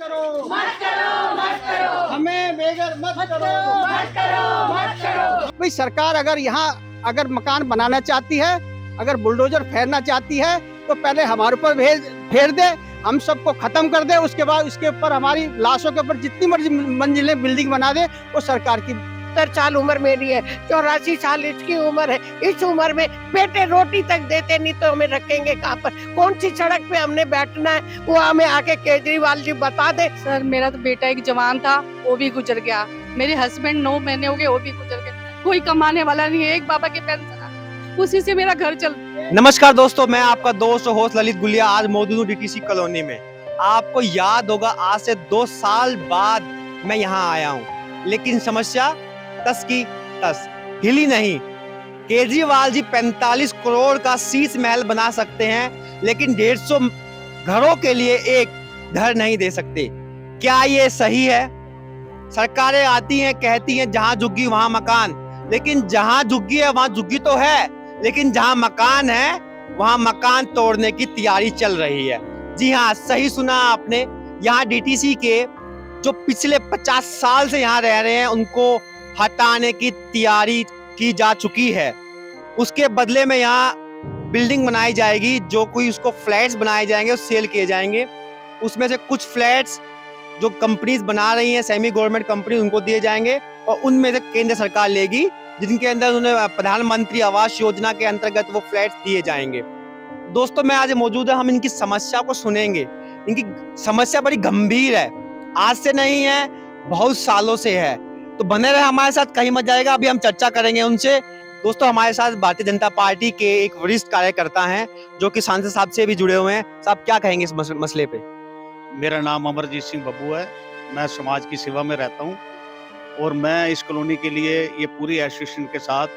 करो, मत करो, मत करो, हमें बेघर मत करो, मत करो, मत करो। भाई सरकार अगर यहाँ अगर मकान बनाना चाहती है, अगर बुलडोजर फेरना चाहती है तो पहले हमारे ऊपर फेर दे, हम सबको खत्म कर दे, उसके बाद उसके ऊपर हमारी लाशों के ऊपर जितनी मर्जी मंजिलें बिल्डिंग बना दे, वो सरकार की। 70 साल उम्र मेरी है, 84 साल इसकी उम्र है। इस उम्र में बेटे रोटी तक देते नहीं तो हमें रखेंगे कहाँ पर? कौन सी सड़क पे हमने बैठना है, वो हमें आके केजरीवाल जी बता दे। सर मेरा तो बेटा एक जवान था, वो भी गुजर गया। मेरे हस्बैंड 9 महीने हो गए, वो भी गुजर गए। कोई कमाने वाला नहीं है, एक बाबा के पेंशन है, उसी से मेरा घर चलता है। नमस्कार दोस्तों, मैं आपका दोस्त होस्ट ललित गुलिया आज मौजूद हूँ डीटीसी कॉलोनी में। आपको याद होगा आज से 2 साल बाद मैं यहाँ आया हूँ, लेकिन समस्या तस की तस हिली नहीं। केजरीवाल जी 45 करोड़ का शीश महल बना सकते हैं, लेकिन 150 घरों के लिए एक घर नहीं दे सकते। क्या ये सही है? सरकारें आती हैं, कहती हैं जहां झुग्गी वहां मकान, लेकिन जहां झुग्गी है वहां झुग्गी तो है, लेकिन जहां मकान है वहां मकान तोड़ने की तैयारी चल रही है। जी हाँ, सही सुना आपने। यहाँ डीटीसी के जो पिछले 50 साल से यहाँ रह रहे हैं उनको हटाने की तैयारी की जा चुकी है। उसके बदले में यहाँ बिल्डिंग बनाई जाएगी, जो कोई उसको फ्लैट्स बनाए जाएंगे और सेल किए जाएंगे। उसमें से कुछ फ्लैट्स जो कंपनीज बना रही हैं, सेमी गवर्नमेंट कंपनी, उनको दिए जाएंगे और उनमें से केंद्र सरकार लेगी, जिनके अंदर उन्हें प्रधानमंत्री आवास योजना के अंतर्गत वो फ्लैट्स दिए जाएंगे। दोस्तों मैं आज मौजूद है, हम इनकी समस्या को सुनेंगे। इनकी समस्या बड़ी गंभीर है, आज से नहीं है, बहुत सालों से है। तो बने रहे हमारे साथ, कहीं मत जाएगा। अभी हम चर्चा करेंगे उनसे। दोस्तों हमारे साथ भारतीय जनता पार्टी के एक वरिष्ठ कार्यकर्ता हैं जो कि सांसद साहब से भी जुड़े हुए हैं। साहब क्या कहेंगे इस मसले पे? मेरा नाम अमरजीत सिंह बब्बू है, मैं समाज की सेवा में रहता हूँ और मैं इस कॉलोनी के लिए ये पूरी एसोसिएशन के साथ,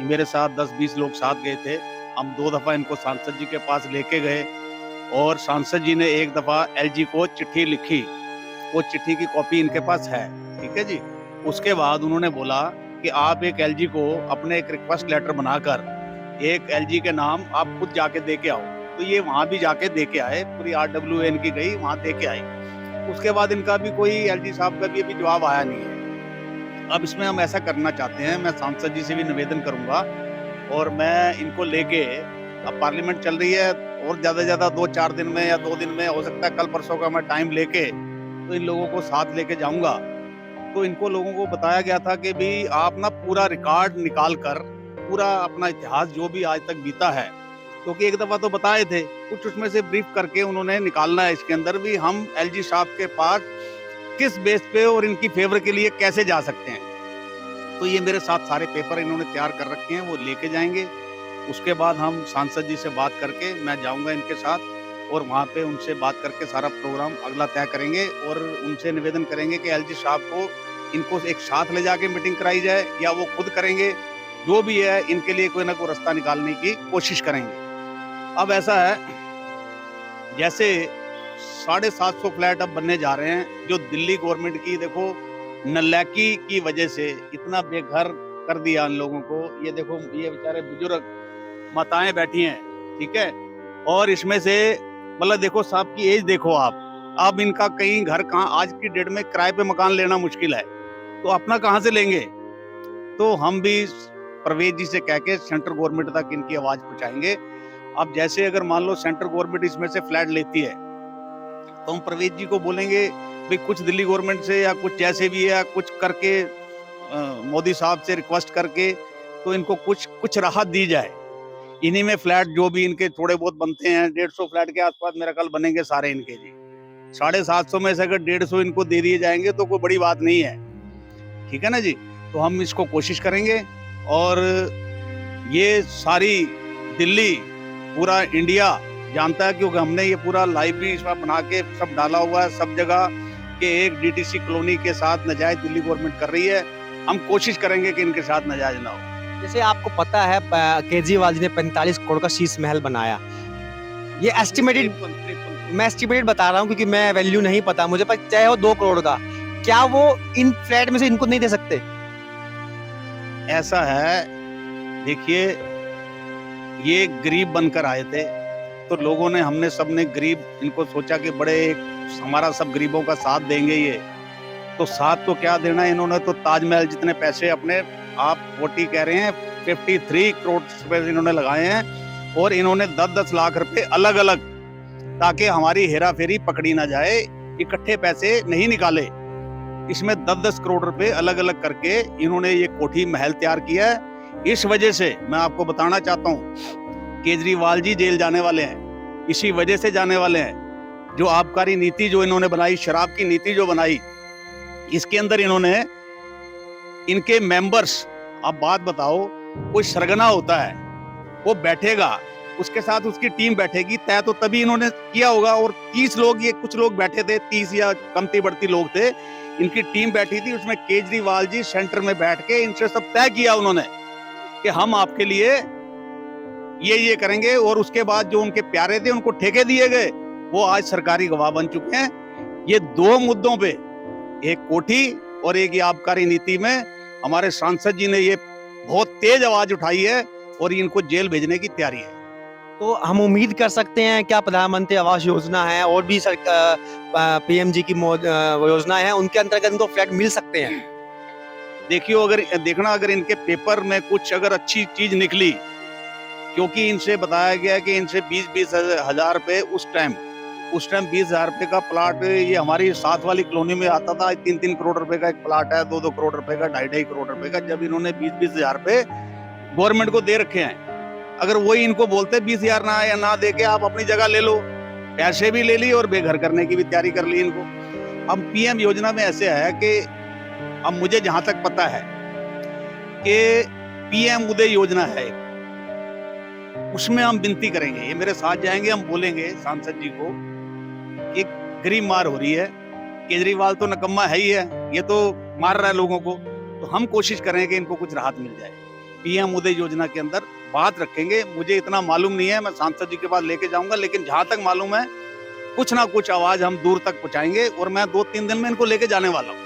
मेरे साथ 10-20 लोग साथ गए थे। हम 2 दफ़ा इनको सांसद जी के पास लेके गए और सांसद जी ने एक दफ़ा एलजी को चिट्ठी लिखी, वो चिट्ठी की कॉपी इनके पास है, ठीक है जी। उसके बाद उन्होंने बोला कि आप एक एलजी को अपने एक रिक्वेस्ट लेटर बनाकर एक एलजी के नाम आप खुद जाके दे के आओ। तो ये वहाँ भी जाके दे के आए, पूरी RWN की गई, वहाँ दे के आई। उसके बाद इनका भी कोई एलजी साहब का भी अभी जवाब आया नहीं है। अब इसमें हम ऐसा करना चाहते हैं, मैं सांसद जी से भी निवेदन करूंगा और मैं इनको लेके, अब पार्लियामेंट चल रही है और ज़्यादा से ज़्यादा 2-4 दिन में या 2 दिन में, हो सकता है कल परसों का मैं टाइम लेके तो इन लोगों को साथ लेके जाऊंगा। तो इनको लोगों को बताया गया था कि भी आप ना पूरा रिकॉर्ड निकाल कर, पूरा अपना इतिहास जो भी आज तक बीता है, क्योंकि एक दफ़ा तो बताए थे, कुछ उसमें से ब्रीफ करके उन्होंने निकालना है इसके अंदर भी हम एलजी साहब के पास किस बेस पे और इनकी फेवर के लिए कैसे जा सकते हैं। तो ये मेरे साथ सारे पेपर इन्होंने तैयार कर रखे हैं, वो लेके जाएंगे। उसके बाद हम सांसद जी से बात करके मैं जाऊंगा इनके साथ और वहाँ पे उनसे बात करके सारा प्रोग्राम अगला तय करेंगे और उनसे निवेदन करेंगे कि एलजी साहब को इनको एक साथ ले जाके मीटिंग कराई जाए या वो खुद करेंगे, जो भी है इनके लिए कोई ना कोई रास्ता निकालने की कोशिश करेंगे। अब ऐसा है, जैसे 750 फ्लैट अब बनने जा रहे हैं, जो दिल्ली गवर्नमेंट की देखो नलायकी की वजह से इतना बेघर कर दिया इन लोगों को। ये देखो ये बेचारे बुजुर्ग माताएं बैठी हैं, ठीक है, और इसमें से मतलब देखो साहब की एज देखो आप, अब इनका कहीं घर कहाँ, आज की डेट में किराए पे मकान लेना मुश्किल है, तो अपना कहाँ से लेंगे। तो हम भी परवेज जी से कह के सेंट्रल गवर्नमेंट तक इनकी आवाज पहुंचाएंगे। अब जैसे अगर मान लो सेंट्रल गवर्नमेंट इसमें से फ्लैट लेती है तो हम परवेज जी को बोलेंगे भाई कुछ दिल्ली गवर्नमेंट से या कुछ जैसे भी है कुछ करके मोदी साहब से रिक्वेस्ट करके तो इनको कुछ राहत दी जाए। इन्हीं में फ्लैट जो भी इनके थोड़े बहुत बनते हैं, 150 फ्लैट के आसपास मेरा कल बनेंगे सारे इनके जी। 750 में से अगर 150 इनको दे दिए जाएंगे तो कोई बड़ी बात नहीं है, ठीक है ना जी। तो हम इसको कोशिश करेंगे और ये सारी दिल्ली, पूरा इंडिया जानता है, क्योंकि हमने ये पूरा लाइव भी इसमें बना के सब डाला हुआ है सब जगह कि एक डीटीसी कॉलोनी के साथ नाजायज दिल्ली गवर्नमेंट कर रही है। हम कोशिश करेंगे कि इनके साथ नाजायज ना हो। जैसे आपको पता है केजरीवाल जी ने 45 करोड़ का शीश महल बनाया। ये एस्टिमेटेड, मैं एस्टिमेटेड बता रहा हूँ क्योंकि मैं वैल्यू नहीं पता मुझे, पर चाहे हो 2 करोड़ का, क्या वो इन फ्लैट में से इनको नहीं दे सकते? ऐसा है, देखिए ये गरीब बनकर आए थे तो लोगों ने, हमने सबने गरीब इनको सोचा कि बड़े एक हमारा सब गरीबों का साथ देंगे ये, तो साथ तो क्या देना, इन्होंने तो ताजमहल जितने पैसे अपने, आप 40 कह रहे हैं, 53 करोड़ रुपए इन्होंने लगाए हैं, और इन्होंने 10-10 लाख रुपए अलग अलग, ताकि हमारी हेरा फेरी पकड़ी ना जाए, इकट्ठे पैसे नहीं निकाले। इसमें 10-10 करोड़ रुपए अलग अलग करके इन्होंने ये कोठी महल तैयार किया है। इस वजह से मैं आपको बताना चाहता हूँ, केजरीवाल जी जेल जाने वाले हैं, इसी वजह से जाने वाले हैं। जो आबकारी नीति जो इन्होंने बनाई, शराब की नीति जो बनाई, इसके अंदर इन्होंने, इनके मेंबर्स, आप बात बताओ, कोई सरगना होता है वो बैठेगा, उसके साथ उसकी टीम बैठेगी, तय तो तभी इन्होंने किया होगा। और 30 लोग, ये कुछ लोग बैठे थे, 30 या कमती बढ़ती लोग थे, इनकी टीम बैठी थी, उसमें केजरीवाल जी सेंटर में बैठ के इनसे सब तय किया उन्होंने कि हम आपके लिए ये करेंगे। और उसके बाद जो उनके प्यारे थे उनको ठेके दिए गए, वो आज सरकारी गवाह बन चुके हैं। ये 2 मुद्दों पे, एक कोठी और एक ये आबकारी नीति में, हमारे सांसद जी ने ये बहुत तेज आवाज उठाई है और इनको जेल भेजने की तैयारी है। तो हम उम्मीद कर सकते हैं क्या प्रधानमंत्री आवास योजना है और भी पीएमजी की योजना है, उनके अंतर्गत इनको फ्लैट मिल सकते हैं? देखियो, अगर इनके पेपर में कुछ अगर अच्छी चीज निकली, क्योंकि इनसे बताया गया कि इनसे 20-20 हजार रुपए उस टाइम 20 हजार रुपए का प्लाट, ये हमारी साथ वाली कॉलोनी में आता था, 3-3 करोड़ रुपए का एक प्लाट है, 2-2 करोड़ रुपए का, 2.5 करोड़ रुपए का। जब इन्होंने 20-20 हजार रुपए गवर्नमेंट को दे रखे हैं, अगर वही इनको बोलते 20 हजार ना या ना दे के आप अपनी जगह ले लो, पैसे भी ले ली और बेघर करने की भी तैयारी कर ली इनको। अब पीएम योजना में ऐसे है कि अब मुझे जहां तक पता है कि पीएम उदय योजना है, उसमें हम विनती करेंगे, ये मेरे साथ जाएंगे, हम बोलेंगे सांसद जी को कि गरीब मार हो रही है, केजरीवाल तो नकम्मा है ही है, ये तो मार रहा है लोगों को, तो हम कोशिश करें कि इनको कुछ राहत मिल जाए। पीएम उदय योजना के अंदर बात रखेंगे, मुझे इतना मालूम नहीं है, मैं सांसद जी के पास लेके जाऊंगा, लेकिन जहां तक मालूम है कुछ ना कुछ आवाज हम दूर तक पहुंचाएंगे, और मैं 2-3 दिन में इनको लेके जाने वाला हूँ।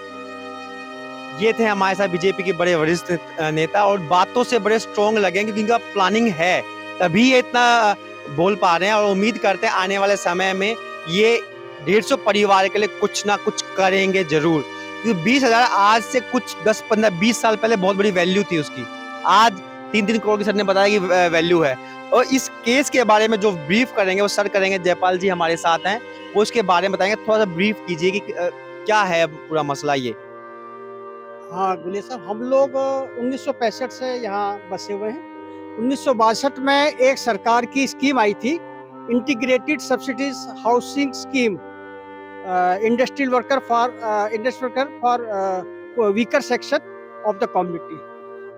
ये थे हमारे साथ बीजेपी के बड़े वरिष्ठ नेता, और बातों से बड़े स्ट्रॉन्ग लगे क्योंकि इनका प्लानिंग है, तभी ये इतना बोल पा रहे हैं। और उम्मीद करते हैं आने वाले समय में ये 150 परिवार के लिए कुछ ना कुछ करेंगे जरूर, क्योंकि 20 हजार आज से कुछ 10-15-20 साल पहले बहुत बड़ी वैल्यू थी उसकी, आज 3-3 करोड़ की सर ने बताया कि वैल्यू है। और इस केस के बारे में जो ब्रीफ करेंगे वो सर करेंगे, जयपाल जी हमारे साथ हैं, वो इसके बारे में बताएंगे। थोड़ा सा ब्रीफ कीजिए कि क्या है पूरा मसला ये। हाँ गुले साहब, हम लोग 1965 से यहाँ बसे हुए हैं। 1962 में एक सरकार की स्कीम आई थी, integrated subsidies housing scheme, industrial worker for weaker section of the community,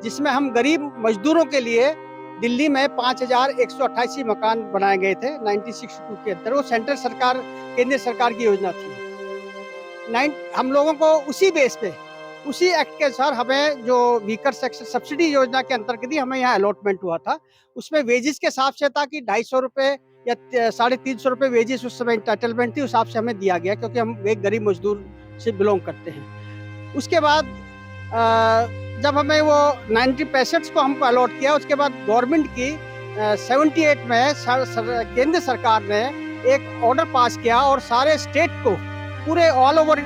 जिसमें हम गरीब मजदूरों के लिए दिल्ली में 5188 मकान बनाए गए थे 1962 के अंदर। वो सेंट्रल सरकार, केंद्र सरकार की योजना थी। हम लोगों को उसी बेस पे, उसी एक्ट के अनुसार हमें जो वीकर सेक्शन सब्सिडी योजना के अंतर्गत ही हमें यहाँ अलॉटमेंट हुआ था। उसमें वेजेस के हिसाब से था कि 250 रुपये या 350 रुपये वेजेस उस समय इंटाइटलमेंट थी, उस हिसाब से हमें दिया गया, क्योंकि हम एक गरीब मजदूर से बिलोंग करते हैं। उसके बाद जब हमें वो 1965 को हमको अलॉट किया, उसके बाद गवर्नमेंट की 78 में केंद्र सरकार ने एक ऑर्डर पास किया और सारे स्टेट को, पूरे ऑल ओवर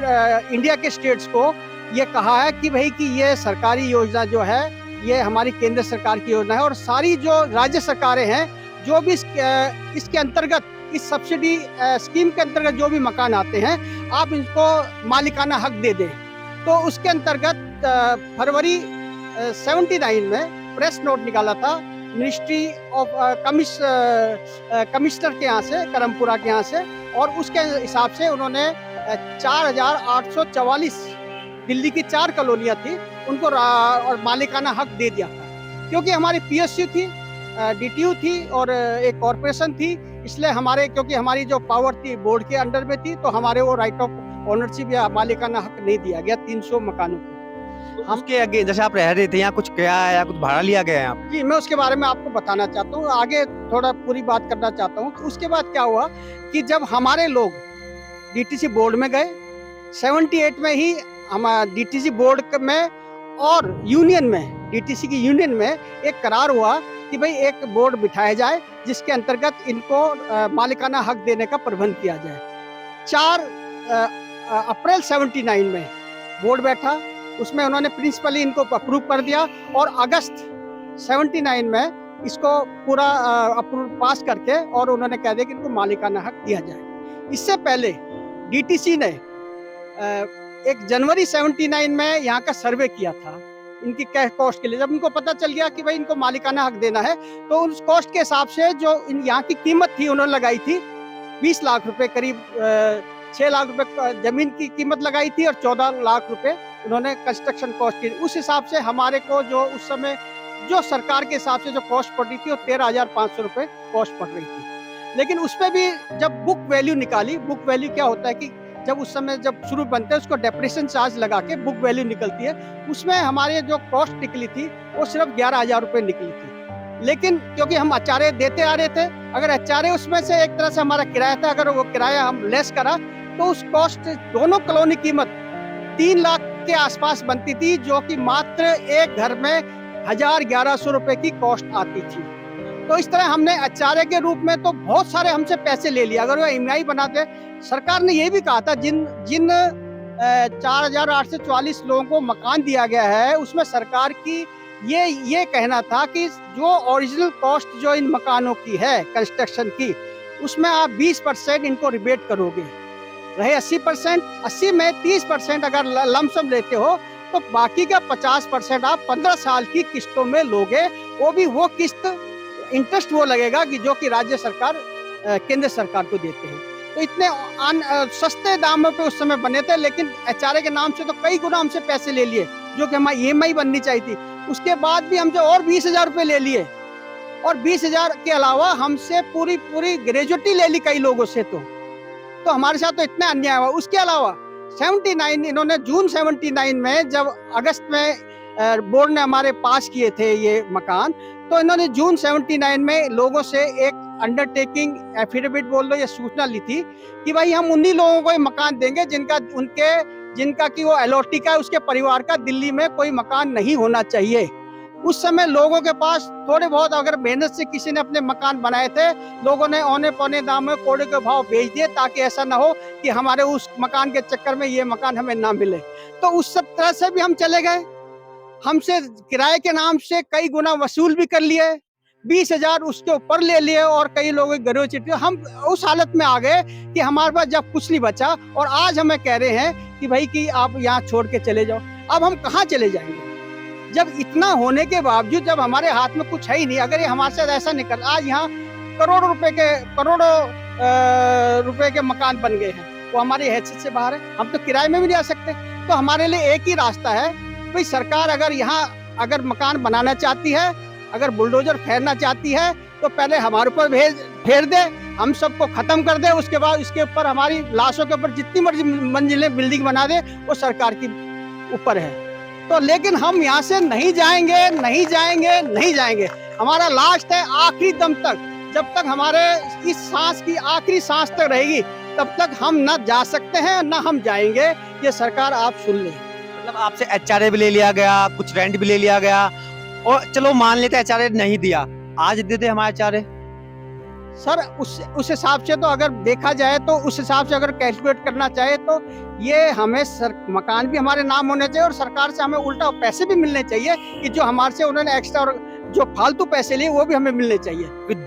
इंडिया के स्टेट्स को ये कहा है कि भाई कि ये सरकारी योजना जो है ये हमारी केंद्र सरकार की योजना है, और सारी जो राज्य सरकारें हैं जो भी इसके अंतर्गत, इस सब्सिडी स्कीम के अंतर्गत जो भी मकान आते हैं, आप इनको मालिकाना हक दे दें। तो उसके अंतर्गत फरवरी 79 में प्रेस नोट निकाला था मिनिस्ट्री ऑफ कमिश्नर के यहाँ से, करमपुरा के यहाँ से, और उसके हिसाब से उन्होंने 4844 दिल्ली की 4 कॉलोनियाँ थी उनको और मालिकाना हक दे दिया था, क्योंकि हमारी पीएसयू थी, डीटीयू थी और एक कॉरपोरेशन थी, इसलिए हमारे, क्योंकि हमारी जो पावर थी बोर्ड के अंडर में थी, तो हमारे वो राइट ऑफ ओनरशिप या मालिकाना हक नहीं दिया गया 300 मकानों को। हम के आगे जैसे आप रह रहे थे, यहाँ कुछ क्या है या कुछ भाड़ा लिया गया है आप? जी, मैं उसके बारे में आपको बताना चाहता हूँ, आगे थोड़ा पूरी बात करना चाहता हूँ। तो उसके बाद क्या हुआ कि जब हमारे लोग डीटीसी बोर्ड में गए, 78 में ही हम डीटीसी बोर्ड में और यूनियन में, डीटीसी की यूनियन में एक करार हुआ कि भाई एक बोर्ड बिठाया जाए जिसके अंतर्गत इनको मालिकाना हक देने का प्रबंध किया जाए। 4 अप्रैल 79 में बोर्ड बैठा, उसमें उन्होंने प्रिंसिपली इनको अप्रूव कर दिया और अगस्त 79 में इसको पूरा अप्रूव पास करके और उन्होंने कह दिया कि इनको मालिकाना हक दिया जाए। इससे पहले डीटीसी ने 1 जनवरी 79 में यहाँ का सर्वे किया था इनकी कॉस्ट के लिए। जब इनको पता चल गया कि भाई इनको मालिकाना हक देना है, तो उस कॉस्ट के हिसाब से जो यहाँ की कीमत थी उन्होंने लगाई थी 20 लाख रुपए, करीब 6 लाख रुपए जमीन की कीमत लगाई थी और 14 लाख रुपए उन्होंने कंस्ट्रक्शन कॉस्ट की। उस हिसाब से हमारे को जो उस समय जो सरकार के हिसाब से जो कॉस्ट पड़ रही थी वो 13,500 रुपए कॉस्ट पड़ रही थी। लेकिन उसमें भी जब बुक वैल्यू निकाली, बुक वैल्यू क्या होता है कि जब उस समय जब शुरू बनते हैं उसको डेप्रिसिएशन चार्ज लगा के बुक वैल्यू निकलती है, उसमें हमारे जो कॉस्ट निकली थी वो सिर्फ 11,000 रुपए निकली थी। लेकिन क्योंकि हम एचआरए देते आ रहे थे, अगर एचआरए उसमें से एक तरह से हमारा किराया था, अगर वो किराया हम लेस करा तो उस कॉस्ट दोनों कॉलोनी कीमत 3 लाख के आसपास बनती थी, जो कि मात्र एक घर में 1,1100 रुपए की कॉस्ट आती थी। तो इस तरह हमने एचआरए के रूप में तो बहुत सारे हमसे पैसे ले लिए। अगर वो ईएमआई बनाते, सरकार ने ये भी कहा था जिन 4,844 लोगों को मकान दिया गया है उसमें सरकार की ये कहना था कि जो ओरिजिनल कॉस्ट जो इन मकानों की है कंस्ट्रक्शन की, उसमें आप 20% इनको रिबेट करोगे। रहे 80%, 80 में 30% अगर लमसम लेते हो तो बाकी का 50% आप 15 साल की किस्तों में लोगे। वो भी वो किस्त इंटरेस्ट वो लगेगा कि जो कि राज्य सरकार केंद्र सरकार को देते हैं। तो इतने सस्ते दामों पे उस समय बने थे, लेकिन एचआरए के नाम से तो कई गुना हमसे पैसे ले लिए, जो कि हमारी ईएमआई बननी चाहिए थी। उसके बाद भी हमसे और 20,000 रुपए ले लिए, और 20,000 के अलावा हमसे पूरी ग्रेजुएटी ले ली कई लोगों से। तो हमारे साथ तो इतना अन्याय हुआ। उसके अलावा 79 इन्होंने जून 79 में जब अगस्त में बोर्ड ने हमारे पास किए थे ये मकान, तो इन्होंने जून 79 में लोगों से एक अंडरटेकिंग एफिडेविट बोल लो या सूचना ली थी कि भाई हम उन्हीं लोगों को ये मकान देंगे जिनका कि वो अलॉटी का उसके परिवार का दिल्ली में कोई मकान नहीं होना चाहिए। उस समय लोगों के पास थोड़े बहुत अगर मेहनत से किसी ने अपने मकान बनाए थे, लोगों ने औने पौने दाम में कोड़े के भाव बेच दिए, ताकि ऐसा ना हो कि हमारे उस मकान के चक्कर में ये मकान हमें ना मिले। तो उस सब तरह से भी हम चले गए। हमसे किराए के नाम से कई गुना वसूल भी कर लिए, 20,000 उसके ऊपर ले लिए, और कई लोगों की ग्रेजुएटी। हम उस हालत में आ गए कि हमारे पास जब कुछ नहीं बचा, और आज हमें कह रहे हैं कि भाई कि आप यहाँ छोड़ के चले जाओ। अब हम कहाँ चले जाएंगे जब इतना होने के बावजूद, जब हमारे हाथ में कुछ है ही नहीं। अगर ये हमारे साथ ऐसा निकल, आज यहाँ करोड़ों रुपए के मकान बन गए हैं, वो हमारी हैसियत से बाहर है। हम तो किराए में भी नहीं आ सकते। तो हमारे लिए एक ही रास्ता है, भाई सरकार अगर यहाँ अगर मकान बनाना चाहती है, अगर बुलडोजर फेरना चाहती है, तो पहले हमारे ऊपर फेर दे, हम सबको खत्म कर दे। उसके बाद इसके ऊपर हमारी लाशों के ऊपर जितनी मर्जी मंजिलें बिल्डिंग बना दे, वो सरकार की ऊपर है। तो लेकिन हम यहाँ से नहीं जाएंगे। हमारा लास्ट है आखिरी दम तक, जब तक हमारे इस सांस की आखिरी सांस तक रहेगी, तब तक हम ना जा सकते हैं ना हम जाएंगे। ये सरकार आप सुन ले। मतलब आपसे एचआरए भी ले लिया गया, कुछ रेंट भी ले लिया गया, और चलो मान लेते एचआरए नहीं दिया, आज दे दे हमारे एचआरए। सर उस हिसाब से तो अगर देखा जाए, तो उस हिसाब से अगर कैलकुलेट करना चाहे, तो ये हमें मकान भी हमारे नाम होने चाहिए, और सरकार से हमें उल्टा पैसे भी मिलने चाहिए कि जो हमारे से उन्होंने एक्स्ट्रा और जो फालतू पैसे लिए वो भी हमें मिलने चाहिए, विद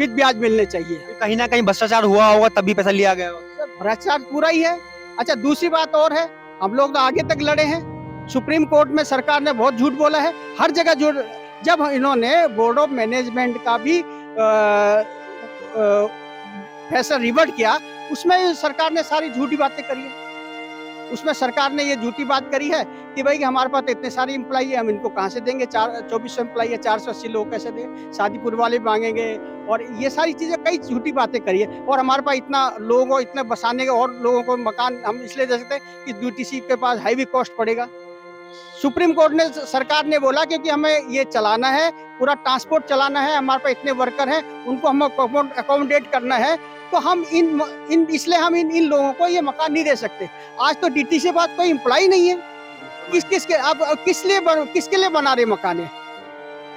ब्याज मिलने चाहिए। कहीं ना कहीं भ्रष्टाचार हुआ होगा तभी पैसा लिया गया। भ्रष्टाचार पूरा ही है। अच्छा, दूसरी बात और है, हम लोग तो आगे तक लड़े हैं, सुप्रीम कोर्ट में सरकार ने बहुत झूठ बोला है, हर जगह झूठ। जब इन्होंने बोर्ड ऑफ मैनेजमेंट का भी फैसला रिवर्ट किया, उसमें सरकार ने सारी झूठी बातें करी है। उसमें सरकार ने ये झूठी बात करी है कि भाई कि हमारे पास इतने सारे एम्प्लॉई है, हम इनको कहाँ से देंगे, 2400 एम्प्लॉई है, 480 लोग कैसे दें, शादीपुर वाले मांगेंगे, और ये सारी चीजें कई झूठी बातें करी है। और हमारे पास इतना लोगों को इतने बसाने के और लोगों को मकान हम इसलिए दे सकते हैं कि ड्यूटीसी के पास हाईवी कॉस्ट पड़ेगा। सुप्रीम कोर्ट ने, सरकार ने बोला क्योंकि हमें ये चलाना है, पूरा ट्रांसपोर्ट चलाना है, हमारे पास इतने वर्कर हैं, उनको हम अकोमोडेट करना है, तो हम इसलिए हम इन लोगों को ये मकान नहीं दे सकते। आज तो डीटीसी के बाद कोई एम्प्लॉय नहीं है, किसके लिए बना रहे मकान है?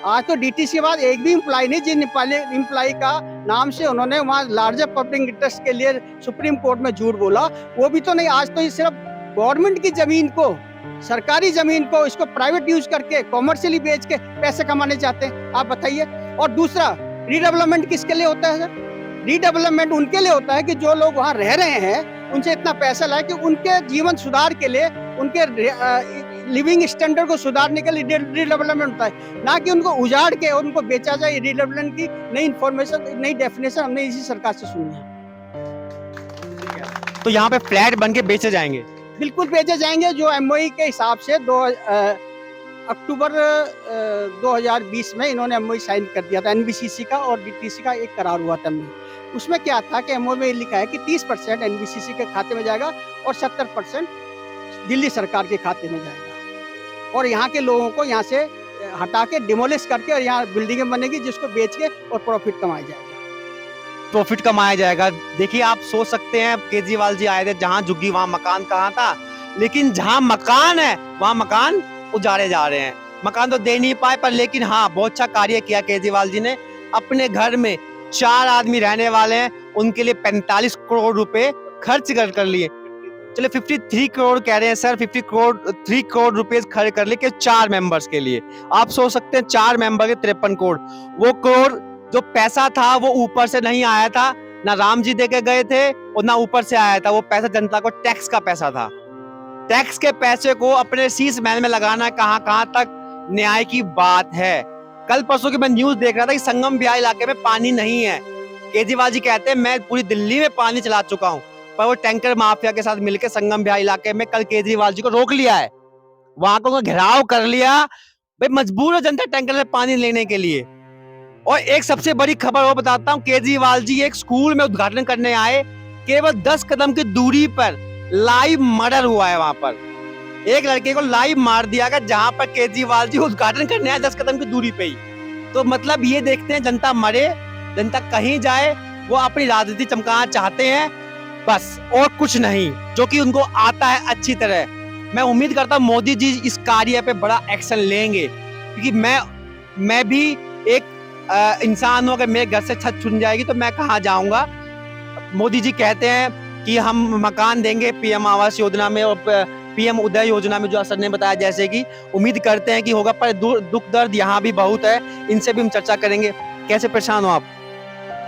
आज तो डीटीसी के बाद एक भी एम्प्लॉय नहीं, जिन एम्प्लॉय का नाम से उन्होंने वहाँ लार्जर पब्लिक इंटरेस्ट के लिए सुप्रीम कोर्ट में झूठ बोला, वो भी तो नहीं। आज तो ये सिर्फ गवर्नमेंट की जमीन को, सरकारी जमीन को, इसको प्राइवेट यूज करके कॉमर्शियली बेच के पैसे कमाने चाहते हैं। आप बताइए। और दूसरा, रीडेवलपमेंट किसके लिए होता है सर? रीडेवलपमेंट उनके लिए होता है कि जो लोग वहाँ रह रहे हैं उनसे इतना पैसा लाए कि उनके जीवन सुधार के लिए, उनके लिविंग स्टैंडर्ड को सुधारने के लिए रीडेवलपमेंट होता है, ना कि उनको उजाड़ के उनको बेचा जाए। रीडेवलपमेंट की नई इन्फॉर्मेशन, नई डेफिनेशन हमने इसी सरकार से सुनी है। तो यहाँ पे फ्लैट बन के बेचे जाएंगे? बिल्कुल बेचे जाएंगे। जो एमओई के हिसाब से अक्टूबर 2020 में इन्होंने एमओई साइन कर दिया था, एनबीसीसी का और डीटीसी का एक करार हुआ था। उसमें क्या था कि एमओई में लिखा है कि 30% एनबीसीसी के खाते में जाएगा और 70% दिल्ली सरकार के खाते में जाएगा। और यहाँ के लोगों को यहाँ से हटा के डिमोलिश करके और यहाँ बिल्डिंगें बनेगी जिसको बेच के और प्रॉफिट कमाया जाएगा। प्रॉफिट कमाया जाएगा। देखिए, आप सोच सकते हैं, केजरीवाल जी आए थे, जहां झुग्गी वहां मकान कहाँ था, लेकिन जहां मकान है वहां मकान उजाड़े जा रहे हैं। मकान तो दे नहीं पाए, पर लेकिन हाँ, बहुत अच्छा कार्य किया केजरीवाल जी ने। अपने घर में 4 आदमी रहने वाले हैं, उनके लिए 45 करोड़ रुपए खर्च कर लिए। चले 53 करोड़ कह रहे हैं सर, 3 करोड़ रुपए खर्च कर लिए 4 मेंबर्स के लिए। आप सोच सकते हैं, 4 मेंबर के 53 करोड़। वो करोड़ जो पैसा था वो ऊपर से नहीं आया था, ना राम जी दे के गए थे और ना ऊपर से आया था। वो पैसा जनता को टैक्स का पैसा था। टैक्स के पैसे को अपने शीश महल में लगाना कहां तक न्याय की बात है। कल परसों की मैं न्यूज देख रहा था कि संगम बिहार इलाके में पानी नहीं है। केजरीवाल जी कहते हैं मैं पूरी दिल्ली में पानी चला चुका हूं, पर वो टैंकर माफिया के साथ मिलकर संगम बिहार इलाके में कल केजरीवाल जी को रोक लिया है, वहां को घेराव कर लिया। भाई मजबूर है जनता टैंकर से पानी लेने के लिए। और एक सबसे बड़ी खबर वो बताता हूँ, केजरीवाल जी एक स्कूल में उद्घाटन करने आए, केवल 10 कदम की दूरी पर लाइव मर्डर हुआ है। वहां पर एक लड़के को लाइव मार दिया गया, जहां पर केजरीवाल जी उद्घाटन करने आए 10 कदम की दूरी पे ही। तो मतलब ये देखते हैं, जनता मरे, जनता कहीं जाए, वो अपनी राजनीति चमकाना चाहते हैं बस, और कुछ नहीं, जो कि उनको आता है अच्छी तरह। मैं उम्मीद करता हूँ मोदी जी इस कार्य पे बड़ा एक्शन लेंगे, क्योंकि मैं भी एक इंसान हूँ। अगर मेरे घर से छत छूट जाएगी तो मैं कहाँ जाऊंगा। मोदी जी कहते हैं कि हम मकान देंगे पीएम आवास योजना में और पीएम उदय योजना में, जो सर ने बताया, जैसे कि उम्मीद करते हैं कि होगा, पर दुख दर्द यहाँ भी बहुत है। इनसे भी हम चर्चा करेंगे। कैसे परेशान हो आप?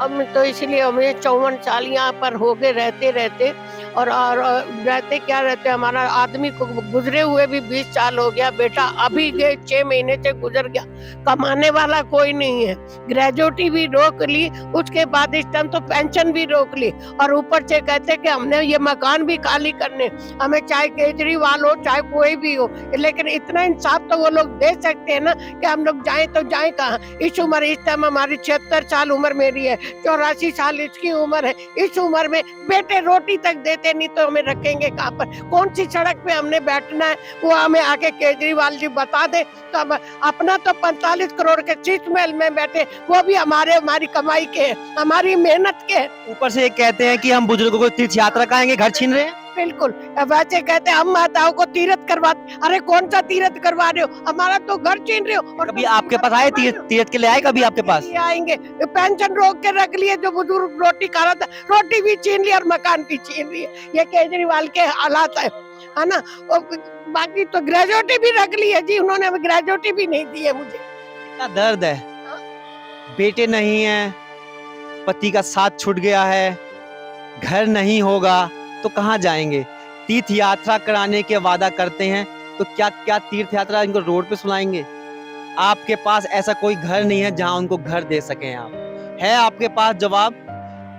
हम तो इसलिए हमें 54 साल यहाँ पर हो गए रहते और रहते क्या रहते, हमारा आदमी को गुजरे हुए भी 20 साल हो गया। बेटा अभी गए 6 महीने से गुजर गया, कमाने वाला कोई नहीं है। ग्रेजुएटी भी रोक ली, उसके बाद इस टाइम तो पेंशन भी रोक ली, और ऊपर से कहते कि हमने ये मकान भी खाली करने। हमें चाहे केजरीवाल हो चाहे कोई भी हो, लेकिन इतना इंसाफ तो वो लोग दे सकते हैं ना कि हम लोग जाए तो जाए कहाँ। इस उम्र, इस टाइम हमारी 76 साल उम्र मेरी है, 84 साल इसकी उम्र है। इस उम्र में बेटे रोटी तक देते नहीं तो हमें रखेंगे कहाँ पर? कौन सी सड़क पे हमने बैठना है, वो हमें आके केजरीवाल जी बता दे। तो हम अपना तो 45 करोड़ के शीश महल में बैठे, वो भी हमारी कमाई के, हमारी मेहनत के। ऊपर से कहते हैं कि हम बुजुर्गों को तीर्थ यात्रा कराएंगे, घर छीन रहे हैं। बिल्कुल, वैसे कहते हैं हम माताओं को तीर्थ करवा। अरे कौन सा तीर्थ करवा रहे हो? हमारा तो घर छीन रहे हो। और कभी आपके पास आए तीर्थ के लिए आए कभी आपके पास? आएंगे। पेंशन रोक के रख लिए, जो बुजुर्ग रोटी खा रहा था, रोटी भी छीन ली और मकान भी छीन लिए। ये केजरीवाल के हालात है ना। और बाकी तो ग्रेजुएटी भी रख ली है जी, उन्होंने ग्रेजुएटी भी नहीं दी है मुझे। इतना दर्द है, बेटे नहीं है, पति का साथ छूट गया है, घर नहीं होगा तो कहाँ जाएंगे? तीर्थ यात्रा कराने के वादा करते हैं, तो क्या क्या तीर्थ यात्रा इनको रोड पे सुनाएंगे? आपके पास ऐसा कोई घर नहीं है जहां उनको घर दे सकें आप? है आपके पास जवाब?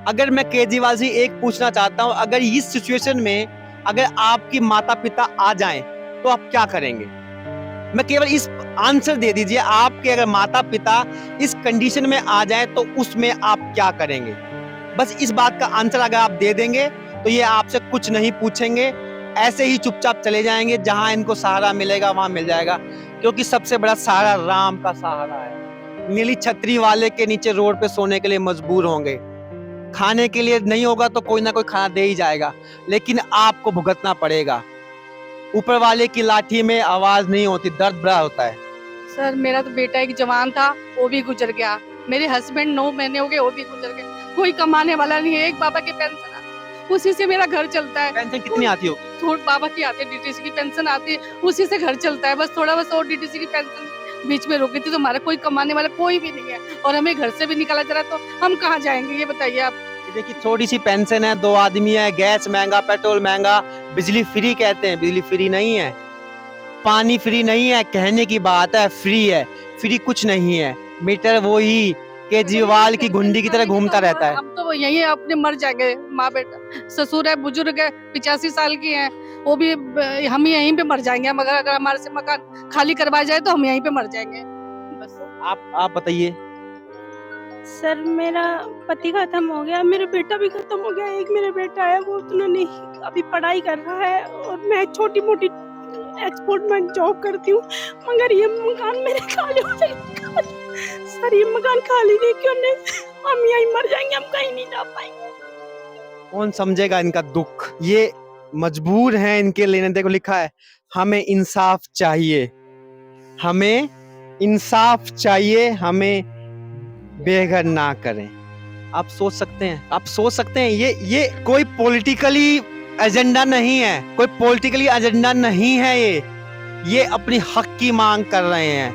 अगर मैं केजरीवाल से एक पूछना चाहता हूं, अगर इस सिचुएशन में अगर आपकी माता पिता आ जाएं तो आप क्या करेंगे? मैं केवल इस आंसर दे दीजिए, आपके अगर माता पिता इस कंडीशन में आ जाएं तो उसमें आप क्या करेंगे? बस इस बात का आंसर अगर आप दे देंगे तो ये आपसे कुछ नहीं पूछेंगे, ऐसे ही चुपचाप चले जाएंगे। जहां इनको सहारा मिलेगा वहां मिल जाएगा, क्योंकि सबसे बड़ा सहारा राम का सहारा है। नीली छतरी वाले के नीचे रोड पे सोने के लिए मजबूर होंगे, खाने के लिए नहीं होगा तो कोई ना कोई खाना दे ही जाएगा, लेकिन आपको भुगतना पड़ेगा। ऊपर वाले की लाठी में आवाज नहीं होती, दर्द बड़ा होता है। सर मेरा तो बेटा एक जवान था, वो भी गुजर गया। मेरे हस्बैंड 9 महीने हो गए, वो भी गुजर गए। कोई कमाने वाला नहीं है, एक बाबा की पेंशन आती, उसी से मेरा घर चलता है। पेंशन कितनी आती होगी? थोड़ी बाबा की आती है, डीटीसी की पेंशन आती है, उसी से घर चलता है। बस थोड़ा बस और डीटीसी की पेंशन बीच में रुकी थी, तो हमारा कोई कमाने वाला कोई भी नहीं है और हमें घर से भी निकाला जा रहा है, तो हम कहाँ जाएंगे ये बताइए आप। देखिए छोटी सी पेंशन है, 2 आदमी है, गैस महंगा, पेट्रोल महंगा, बिजली फ्री कहते हैं, बिजली फ्री नहीं है, पानी फ्री नहीं है, कहने की बात है, फ्री है, फ्री कुछ नहीं है। मीटर वही केजरीवाल की घुंडी की तरह घूमता रहता है। हम तो यही अपने मर जाएंगे, माँ बेटा। ससुर है, बुजुर्ग है, 85 साल की है, वो भी हम यहीं पे मर जाएंगे। मगर अगर हमारे से मकान खाली करवाया जाए तो हम यहीं पे मर जाएंगे बस। आप बताइए। सर मेरा पति खत्म हो गया, मेरा बेटा भी खत्म हो गया। एक मेरा बेटा है, वो उतना नहीं अभी पढ़ाई कर रहा है और मैं छोटी मोटी एक्सपोर्ट में जॉब करती हूँ। मगर ये मकान मेरे खाली हो जाएगा। सर ये मकान खाली नहीं, क्यों नहीं, हम यहीं मर जाएंगे, हम कहीं नहीं जा पाएंगे। कौन समझेगा इनका दुख? ये मजबूर हैं इनके लेने। देखो लिखा है, हमें इंसाफ चाहिए, हमें इंसाफ चाहिए, हमें बेघर ना करें। आप सोच सकते हैं, ये कोई पॉलिटिकली एजेंडा नहीं है, कोई पॉलिटिकली एजेंडा नहीं है। ये अपनी हक की मांग कर रहे हैं,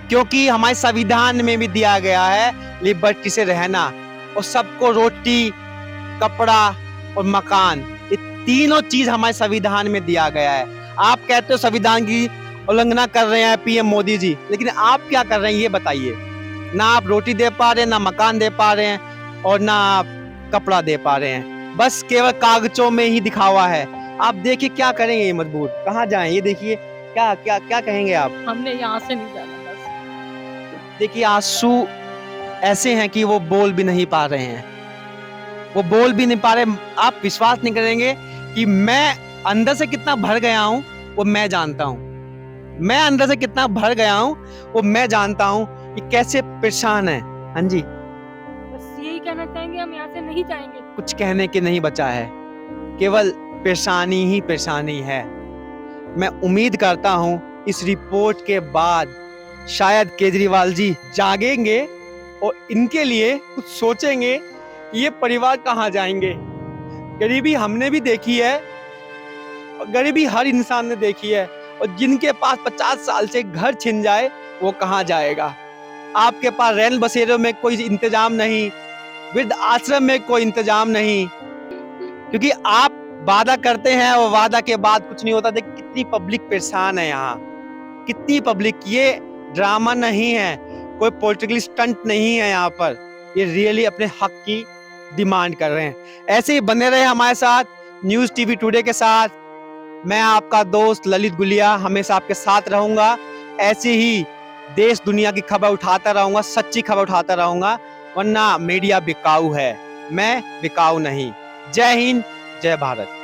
क्योंकि हमारे संविधान में भी दिया गया है लिबर्टी से रहना, और सबको रोटी, कपड़ा और मकान, ये तीनों चीज हमारे संविधान में दिया गया है। आप कहते हो संविधान की उल्लंघना कर रहे हैं पीएम मोदी जी, लेकिन आप क्या कर रहे हैं ये बताइए। ना आप रोटी दे पा रहे हैं, ना मकान दे पा रहे हैं, और ना आप कपड़ा दे पा रहे हैं, बस केवल कागजों में ही दिखावा है। आप देखिए क्या करेंगे ये मजबूर, कहाँ जाएं? ये देखिए क्या क्या क्या कहेंगे आप? हमने यहाँ से नहीं जाना बस। देखिए आंसू ऐसे हैं कि वो बोल भी नहीं पा रहे हैं, वो बोल भी नहीं पा रहे। आप विश्वास नहीं करेंगे कि मैं अंदर से कितना भर गया हूं, वो मैं जानता हूं। मैं अंदर से कितना भर गया हूं, वो मैं जानता हूं कि कैसे परेशान है। हाँ जी, बस यही कहना चाहेंगे, हम यहाँ से नहीं जाएंगे। कुछ कहने के नहीं बचा है, केवल परेशानी ही परेशानी है। मैं उम्मीद करता हूं इस रिपोर्ट के बाद शायद केजरीवाल जी जागेंगे और इनके लिए कुछ सोचेंगे कि ये परिवार कहाँ जाएंगे। गरीबी हमने भी देखी है, और गरीबी हर इंसान ने देखी है, और जिनके पास 50 साल से घर छिन जाए वो कहाँ जाएगा। आपके पास रैन बसेरों में कोई इंतजाम नहीं, वृद्ध आश्रम में कोई इंतजाम नहीं, क्योंकि आप वादा करते हैं और वादा के बाद कुछ नहीं होता। देख कितनी पब्लिक परेशान है यहाँ, कितनी पब्लिक। ये ड्रामा नहीं है, कोई पॉलिटिकल स्टंट नहीं है यहाँ पर, ये रियली अपने हक की डिमांड कर रहे हैं। ऐसे ही बने रहे हमारे साथ न्यूज़ टीवी टुडे के साथ। मैं आपका दोस्त ललित गुलिया हमेशा आपके साथ रहूंगा। ऐसे ही देश दुनिया की खबर उठाता रहूंगा, सच्ची खबर उठाता रहूंगा, वरना मीडिया बिकाऊ है, मैं बिकाऊ नहीं। जय हिंद, जय भारत।